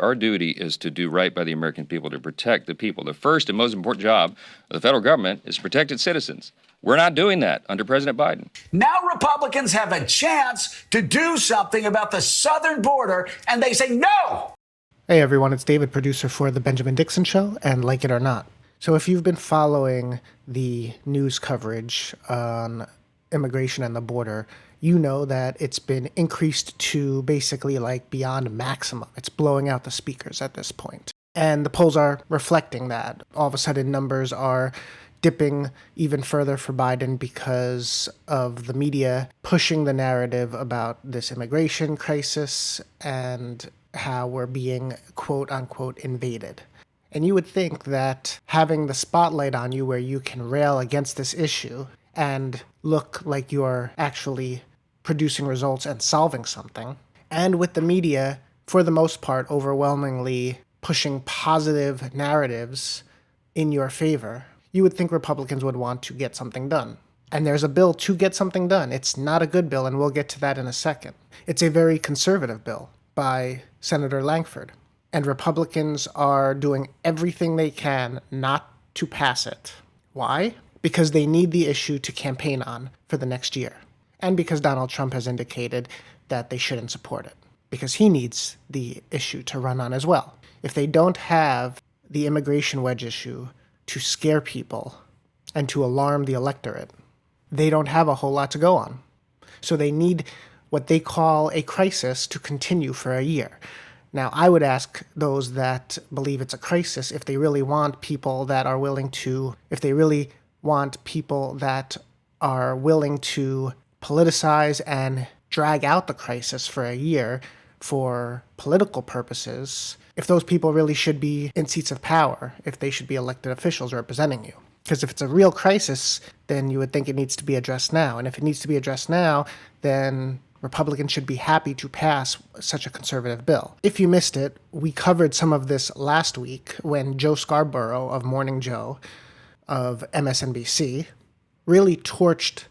our duty is to do right by the American people, to protect the people. The first and most important job of the federal government is to protect its citizens. We're not doing that under President Biden. Now Republicans have a chance to do something about the southern border, and they say no. Hey everyone, it's David, producer for The Benjamin Dixon Show, and Like It or Not. So if you've been following the news coverage on immigration and the border, you know that it's been increased to basically like beyond maximum. It's blowing out the speakers at this point. And the polls are reflecting that. All of a sudden, numbers are dipping even further for Biden because of the media pushing the narrative about this immigration crisis and how we're being quote unquote invaded. And you would think that having the spotlight on you where you can rail against this issue and look like you're actually producing results and solving something, and with the media, for the most part, overwhelmingly pushing positive narratives in your favor, you would think Republicans would want to get something done. And there's a bill to get something done. It's not a good bill, and we'll get to that in a second. It's a very conservative bill by Senator Lankford. And Republicans are doing everything they can not to pass it. Why? Because they need the issue to campaign on for the next year. And because Donald Trump has indicated that they shouldn't support it. Because he needs the issue to run on as well. If they don't have the immigration wedge issue to scare people and to alarm the electorate, they don't have a whole lot to go on. So they need what they call a crisis to continue for a year. Now, I would ask those that believe it's a crisis if they really want people that are willing to, politicize and drag out the crisis for a year for political purposes, if those people really should be in seats of power, if they should be elected officials representing you. Because if it's a real crisis, then you would think it needs to be addressed now. And if it needs to be addressed now, then Republicans should be happy to pass such a conservative bill. If you missed it, we covered some of this last week when Joe Scarborough of Morning Joe of MSNBC really torched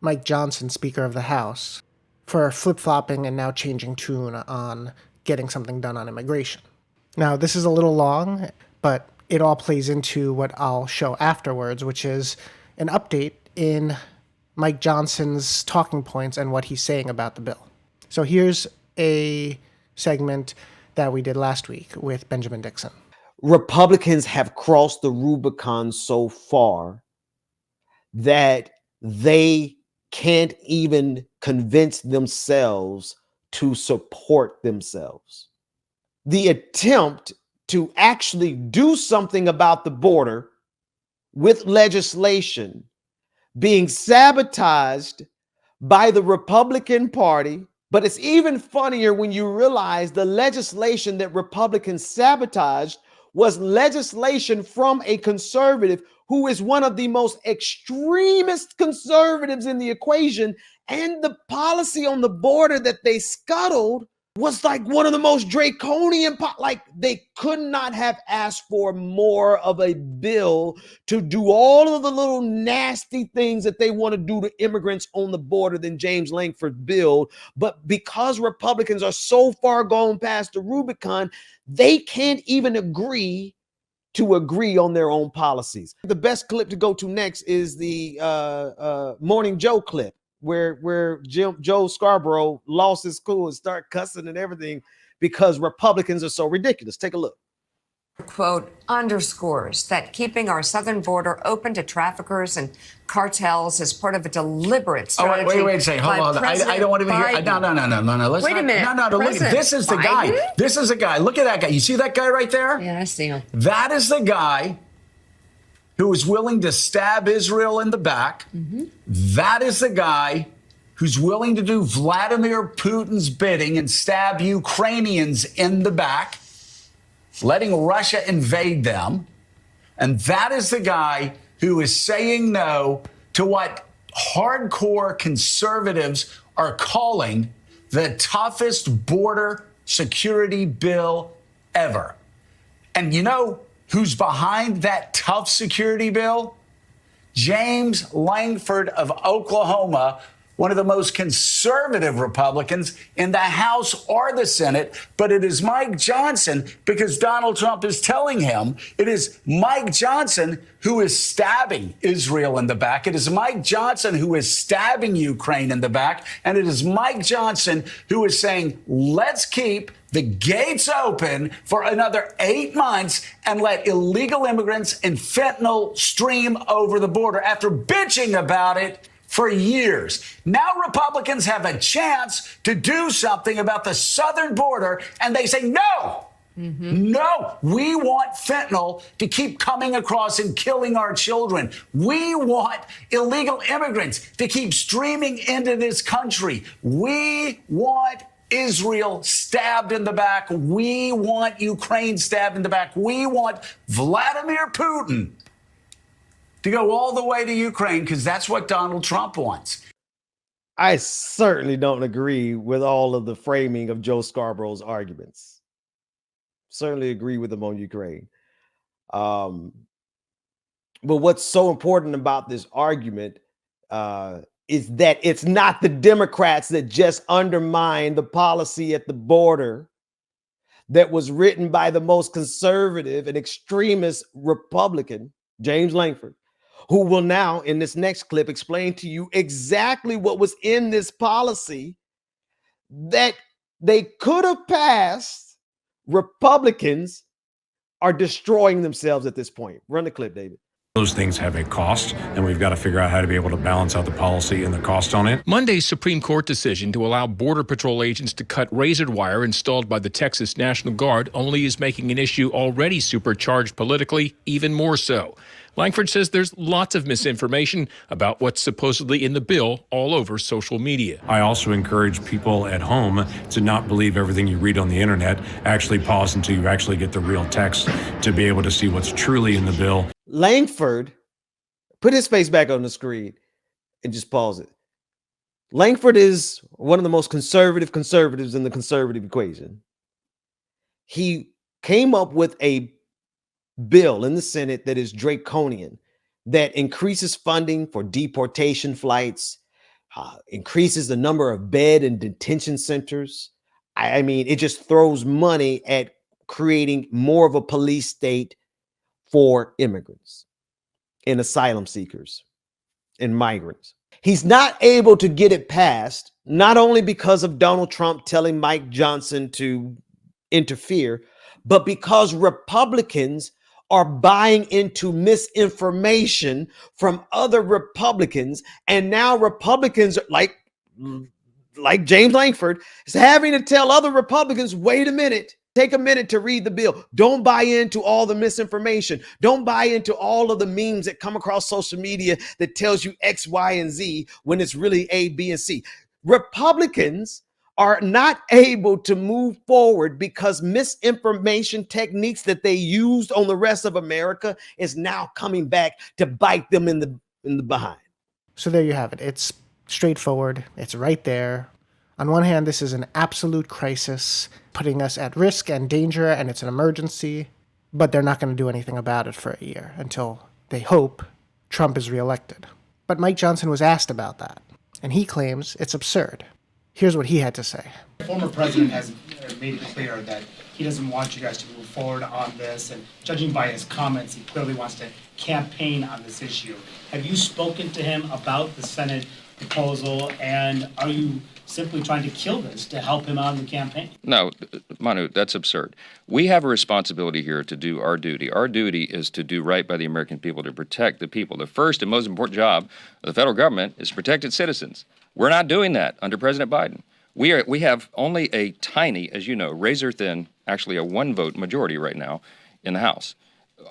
Mike Johnson, Speaker of the House, for flip-flopping and now changing tune on getting something done on immigration. Now, this is a little long, but it all plays into what I'll show afterwards, which is an update in Mike Johnson's talking points and what he's saying about the bill. So here's a segment that we did last week with Benjamin Dixon. Republicans have crossed the Rubicon so far that they can't even convince themselves to support themselves. The attempt to actually do something about the border with legislation being sabotaged by the Republican Party. But it's even funnier when you realize the legislation that Republicans sabotaged was legislation from a conservative who is one of the most extremist conservatives in the equation. And the policy on the border that they scuttled was like one of the most draconian, like they could not have asked for more of a bill to do all of the little nasty things that they want to do to immigrants on the border than James Lankford's bill. But because Republicans are so far gone past the Rubicon, they can't even agree on their own policies. The best clip to go to next is the Morning Joe clip, where Joe Scarborough lost his cool and started cussing and everything because Republicans are so ridiculous. Take a look. Quote, underscores that keeping our southern border open to traffickers and cartels is part of a deliberate strategy. Wait a second. Hold on. I don't want to hear. No. Wait a minute. No. Look, this is the guy. This is the guy. Look at that guy. You see that guy right there? Yeah, I see him. That is the guy who is willing to stab Israel in the back. Mm-hmm. That is the guy who's willing to do Vladimir Putin's bidding and stab Ukrainians in the back, letting Russia invade them. And that is the guy who is saying no to what hardcore conservatives are calling the toughest border security bill ever. And you know who's behind that tough security bill? James Lankford of Oklahoma, one of the most conservative Republicans in the House or the Senate, but it is Mike Johnson because Donald Trump is telling him it is Mike Johnson who is stabbing Israel in the back. It is Mike Johnson who is stabbing Ukraine in the back. And it is Mike Johnson who is saying, let's keep the gates open for another 8 months and let illegal immigrants and fentanyl stream over the border after bitching about it for years. Now Republicans have a chance to do something about the southern border, and they say, no, no, we want fentanyl to keep coming across and killing our children. We want illegal immigrants to keep streaming into this country. We want Israel stabbed in the back. We want Ukraine stabbed in the back. We want Vladimir Putin to go all the way to Ukraine because that's what Donald Trump wants. I certainly don't agree with all of the framing of Joe Scarborough's arguments. Certainly agree with him on Ukraine. But what's so important about this argument is that it's not the Democrats that just undermine the policy at the border that was written by the most conservative and extremist Republican, James Lankford, who will now, in this next clip, explain to you exactly what was in this policy that they could have passed. Republicans are destroying themselves at this point. Run the clip, David. Those things have a cost, and we've got to figure out how to be able to balance out the policy and the cost on it. Monday's Supreme Court decision to allow Border Patrol agents to cut razor wire installed by the Texas National Guard only is making an issue already supercharged politically even more so. Lankford says there's lots of misinformation about what's supposedly in the bill all over social media. I also encourage people at home to not believe everything you read on the internet. Actually pause until you actually get the real text to be able to see what's truly in the bill. Lankford, put his face back on the screen and just pause it. Lankford is one of the most conservatives in the conservative equation. He came up with a bill in the Senate that is draconian, that increases funding for deportation flights, increases the number of bed and detention centers. I mean, it just throws money at creating more of a police state for immigrants and asylum seekers and migrants. He's not able to get it passed, not only because of Donald Trump telling Mike Johnson to interfere, but because Republicans are buying into misinformation from other Republicans. And now Republicans like James Lankford is having to tell other Republicans, wait a minute, take a minute to read the bill. Don't buy into all the misinformation. Don't buy into all of the memes that come across social media that tells you X, Y, and Z when it's really A, B, and C. Republicans are not able to move forward because misinformation techniques that they used on the rest of America is now coming back to bite them in the behind. So there you have it. It's straightforward. It's right there. On one hand, this is an absolute crisis, putting us at risk and danger, and it's an emergency, but they're not going to do anything about it for a year until they hope Trump is reelected. But Mike Johnson was asked about that, and he claims it's absurd. Here's what he had to say. The former president has made it clear that he doesn't want you guys to move forward on this, and judging by his comments, he clearly wants to campaign on this issue. Have you spoken to him about the Senate proposal, and are you simply trying to kill this to help him out in the campaign? No, Manu, that's absurd. We have a responsibility here to do our duty. Our duty is to do right by the American people, to protect the people. The first and most important job of the federal government is to protect its citizens. We're not doing that under President Biden. We have only a tiny, as you know, razor thin, actually a 1-vote majority right now in the House.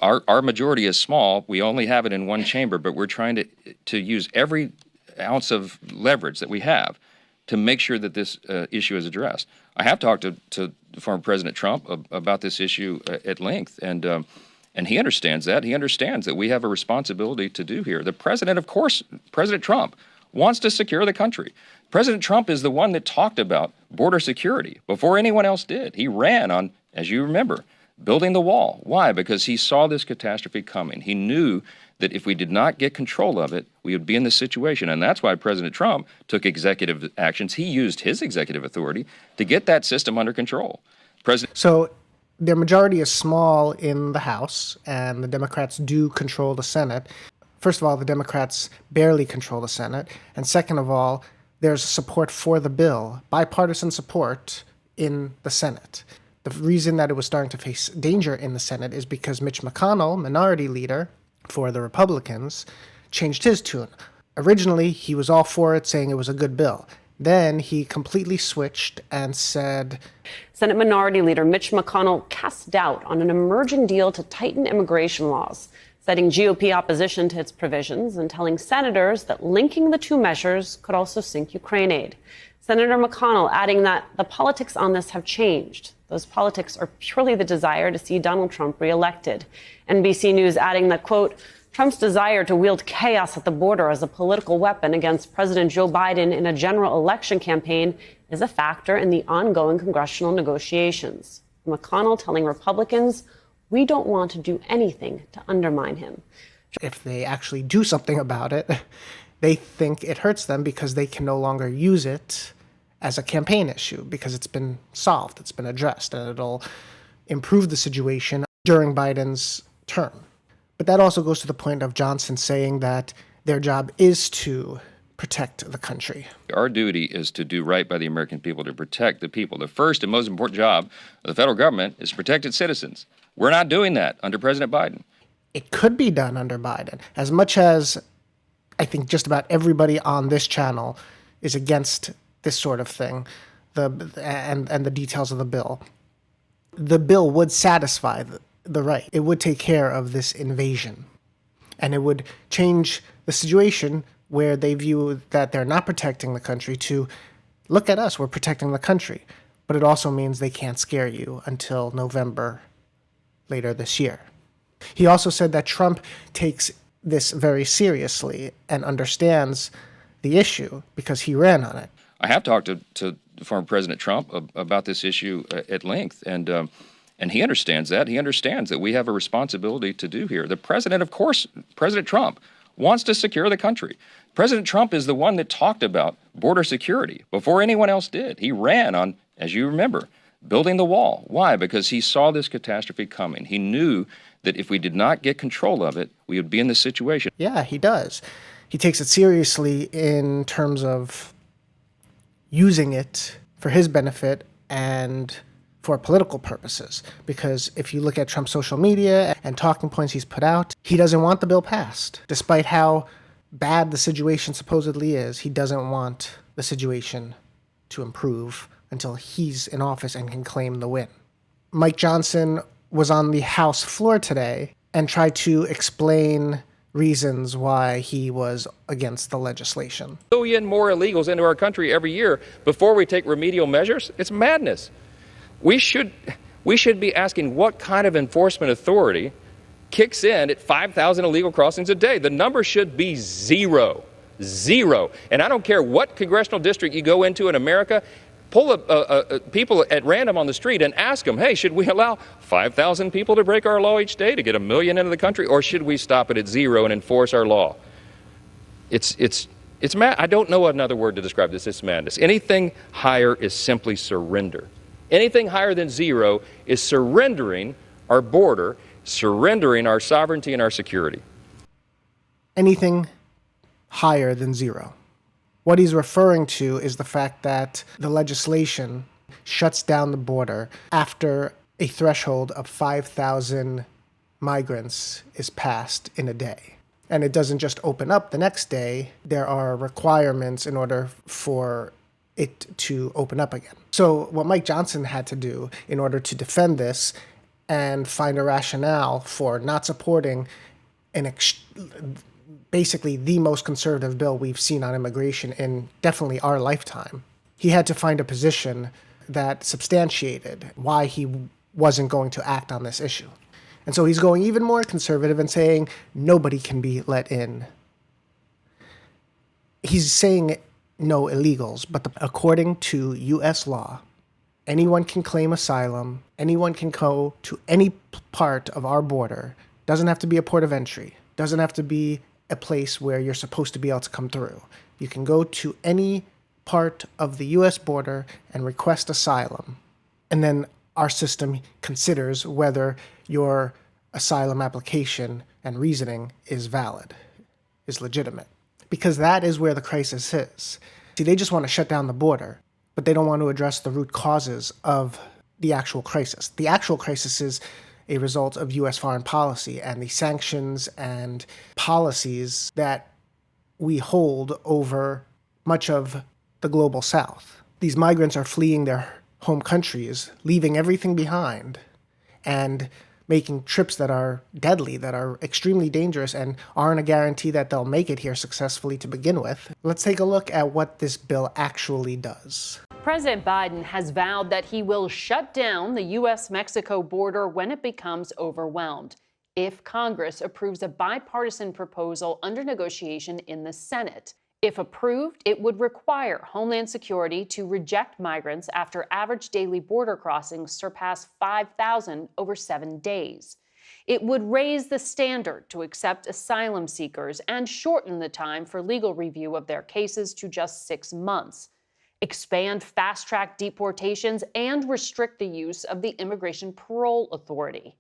Our majority is small. We only have it in one chamber, but we're trying to use every ounce of leverage that we have to make sure that this issue is addressed. I have talked to former President Trump about this issue at length, and he understands that. He understands that we have a responsibility to do here. The president, of course, President Trump, wants to secure the country. President Trump is the one that talked about border security before anyone else did. He ran on, as you remember, building the wall. Why? Because he saw this catastrophe coming. He knew that if we did not get control of it, we would be in this situation. And that's why President Trump took executive actions. He used his executive authority to get that system under control. So their majority is small in the House, and the Democrats do control the Senate. First of all, the Democrats barely control the Senate. And second of all, there's support for the bill, bipartisan support in the Senate. The reason that it was starting to face danger in the Senate is because Mitch McConnell, minority leader for the Republicans, changed his tune. Originally, he was all for it, saying it was a good bill. Then he completely switched and said, Senate Minority Leader Mitch McConnell cast doubt on an emerging deal to tighten immigration laws, citing GOP opposition to its provisions and telling senators that linking the two measures could also sink Ukraine aid. Senator McConnell adding that the politics on this have changed. Those politics are purely the desire to see Donald Trump reelected. NBC News adding that, quote, Trump's desire to wield chaos at the border as a political weapon against President Joe Biden in a general election campaign is a factor in the ongoing congressional negotiations. McConnell telling Republicans, we don't want to do anything to undermine him. If they actually do something about it, they think it hurts them because they can no longer use it as a campaign issue because it's been solved, it's been addressed, and it'll improve the situation during Biden's term. But that also goes to the point of Johnson saying that their job is to protect the country. Our duty is to do right by the American people, to protect the people. The first and most important job of the federal government is to protect its citizens. We're not doing that under President Biden. It could be done under Biden. As much as I think just about everybody on this channel is against this sort of thing, and the details of the bill would satisfy the right. It would take care of this invasion. And it would change the situation where they view that they're not protecting the country to, look at us, we're protecting the country. But it also means they can't scare you until November later this year. He also said that Trump takes this very seriously and understands the issue because he ran on it. I have talked to former President Trump about this issue at length, and he understands that. He understands that we have a responsibility to do here. The president, of course, President Trump, wants to secure the country. President Trump is the one that talked about border security before anyone else did. He ran on, as you remember, building the wall. Why? Because he saw this catastrophe coming. He knew that if we did not get control of it, we would be in this situation. Yeah, he does. He takes it seriously in terms of using it for his benefit and for political purposes. Because if you look at Trump's social media and talking points he's put out, he doesn't want the bill passed. Despite how bad the situation supposedly is, he doesn't want the situation to improve until he's in office and can claim the win. Mike Johnson was on the House floor today and tried to explain reasons why he was against the legislation. $1 billion more illegals into our country every year before we take remedial measures? It's madness. We should be asking what kind of enforcement authority kicks in at 5,000 illegal crossings a day. The number should be zero. Zero. And I don't care what congressional district you go into in America, pull people at random on the street and ask them, hey, should we allow 5,000 people to break our law each day to get 1 million into the country, or should we stop it at zero and enforce our law? It's mad. I don't know another word to describe this. It's madness. Anything higher is simply surrender. Anything higher than zero is surrendering our border, surrendering our sovereignty and our security. Anything higher than zero. What he's referring to is the fact that the legislation shuts down the border after a threshold of 5,000 migrants is passed in a day. And it doesn't just open up the next day. There are requirements in order for it to open up again. So what Mike Johnson had to do in order to defend this and find a rationale for not supporting basically the most conservative bill we've seen on immigration in definitely our lifetime, he had to find a position that substantiated why he wasn't going to act on this issue. And so he's going even more conservative and saying nobody can be let in. He's saying no illegals, but according to U.S. law, Anyone can claim asylum. Anyone can go to any part of our border. Doesn't have to be a port of entry. Doesn't have to be a place where you're supposed to be able to come through. You can go to any part of the U.S. border and request asylum. And then our system considers whether your asylum application and reasoning is valid, is legitimate. Because that is where the crisis is. See, they just want to shut down the border, but they don't want to address the root causes of the actual crisis. The actual crisis is a result of U.S. foreign policy and the sanctions and policies that we hold over much of the global south. These migrants are fleeing their home countries, leaving everything behind, and making trips that are deadly, that are extremely dangerous, and aren't a guarantee that they'll make it here successfully to begin with. Let's take a look at what this bill actually does. President Biden has vowed that he will shut down the U.S.-Mexico border when it becomes overwhelmed, if Congress approves a bipartisan proposal under negotiation in the Senate. If approved, it would require Homeland Security to reject migrants after average daily border crossings surpass 5,000 over 7 days. It would raise the standard to accept asylum seekers and shorten the time for legal review of their cases to just 6 months, expand fast-track deportations, and restrict the use of the Immigration Parole Authority.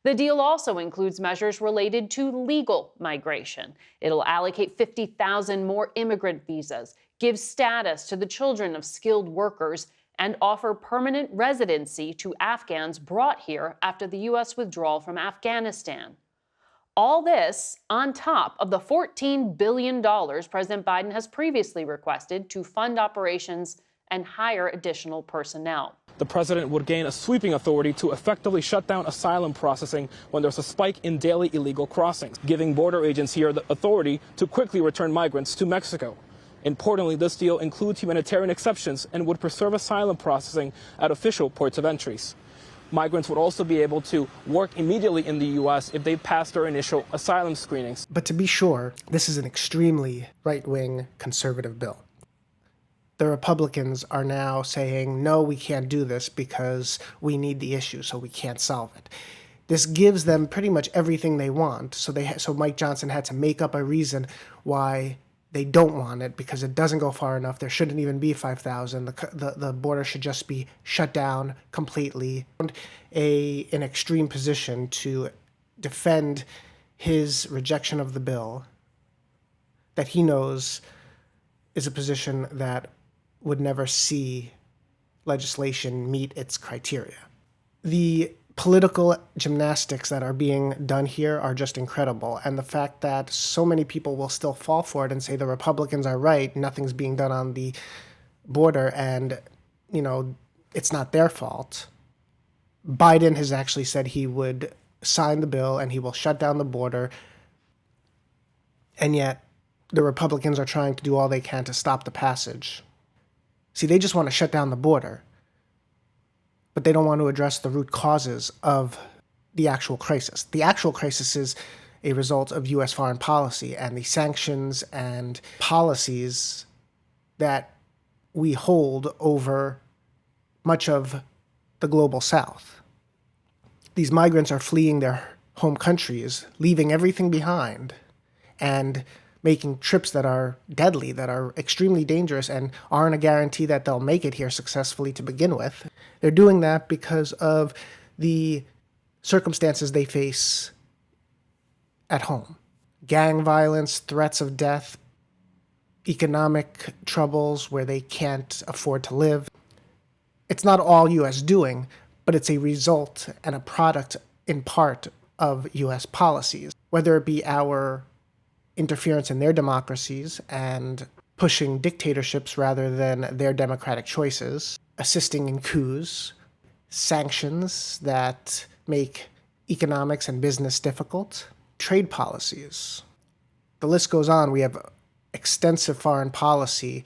The deal also includes measures related to legal migration. It'll allocate 50,000 more immigrant visas, give status to the children of skilled workers, and offer permanent residency to Afghans brought here after the U.S. withdrawal from Afghanistan. All this on top of the $14 billion President Biden has previously requested to fund operations and hire additional personnel. The president would gain a sweeping authority to effectively shut down asylum processing when there's a spike in daily illegal crossings, giving border agents here the authority to quickly return migrants to Mexico. Importantly, this deal includes humanitarian exceptions and would preserve asylum processing at official ports of entries. Migrants would also be able to work immediately in the U.S. if they pass their initial asylum screenings. But to be sure, this is an extremely right-wing conservative bill. The Republicans are now saying, no, we can't do this because we need the issue, so we can't solve it. This gives them pretty much everything they want. So Mike Johnson had to make up a reason why they don't want it, because it doesn't go far enough. There shouldn't even be 5,000. The border should just be shut down completely. An extreme position to defend his rejection of the bill that he knows is a position that would never see legislation meet its criteria. The political gymnastics that are being done here are just incredible. And the fact that so many people will still fall for it and say the Republicans are right, nothing's being done on the border, and, it's not their fault. Biden has actually said he would sign the bill and he will shut down the border. And yet the Republicans are trying to do all they can to stop the passage. See, they just want to shut down the border, but they don't want to address the root causes of the actual crisis. The actual crisis is a result of U.S. foreign policy and the sanctions and policies that we hold over much of the global south. These migrants are fleeing their home countries, leaving everything behind, and making trips that are deadly, that are extremely dangerous, and aren't a guarantee that they'll make it here successfully to begin with. They're doing that because of the circumstances they face at home. Gang violence, threats of death, economic troubles where they can't afford to live. It's not all U.S. doing, but it's a result and a product, in part, of U.S. policies, whether it be our interference in their democracies and pushing dictatorships rather than their democratic choices, assisting in coups, sanctions that make economics and business difficult, trade policies. The list goes on. We have extensive foreign policy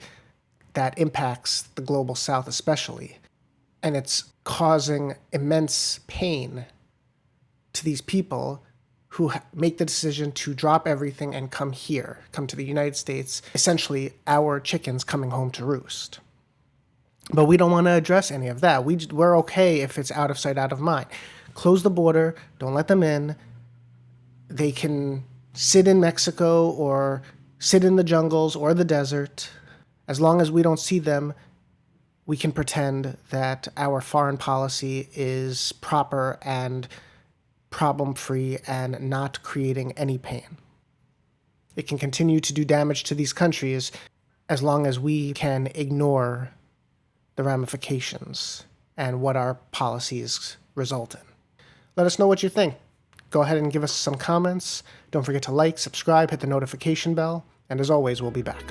that impacts the global south especially, and it's causing immense pain to these people who make the decision to drop everything and come here, come to the United States, essentially our chickens coming home to roost. But we don't want to address any of that. We're okay if it's out of sight, out of mind. Close the border. Don't let them in. They can sit in Mexico or sit in the jungles or the desert. As long as we don't see them, we can pretend that our foreign policy is proper and problem-free and not creating any pain. It can continue to do damage to these countries as long as we can ignore the ramifications and what our policies result in. Let us know what you think. Go ahead and give us some comments. Don't forget to like, subscribe, hit the notification bell, and as always, we'll be back.